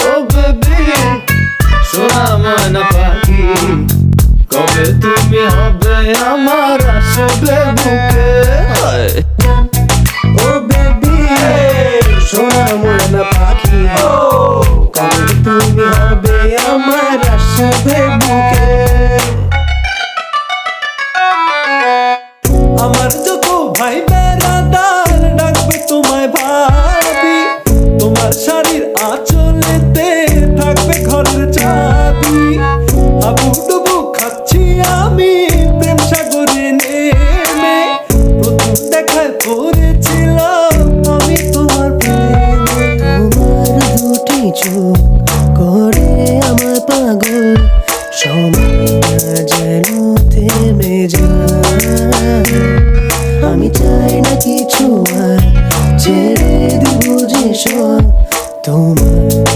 ও baby সোনা ময়না পাখি, কবে তুমি হবে আমার আসবে বুকে। ও বেবি সোনা ময়না পাখি, কবে তুমি হবে আমার আসবে বুকে। আমার যত ভাই বেড়াদার ডাকবে তোমায় ভাবি, তোমার শাড়ির আঁচলেতে থাকবে ঘরের চাবি। হাবুডুবু খাচ্ছি আমি প্রেম সাগরে নেমে, প্রথম দেখায় পড়েছিলাম আমি তোমার প্রেমে। তোমার দুটি চোখ করে আমার পাগল, সময়টা যেন থেমে যায়। আমি চাই না কিছু আর, ছেড়ে দিব যে সব তোমার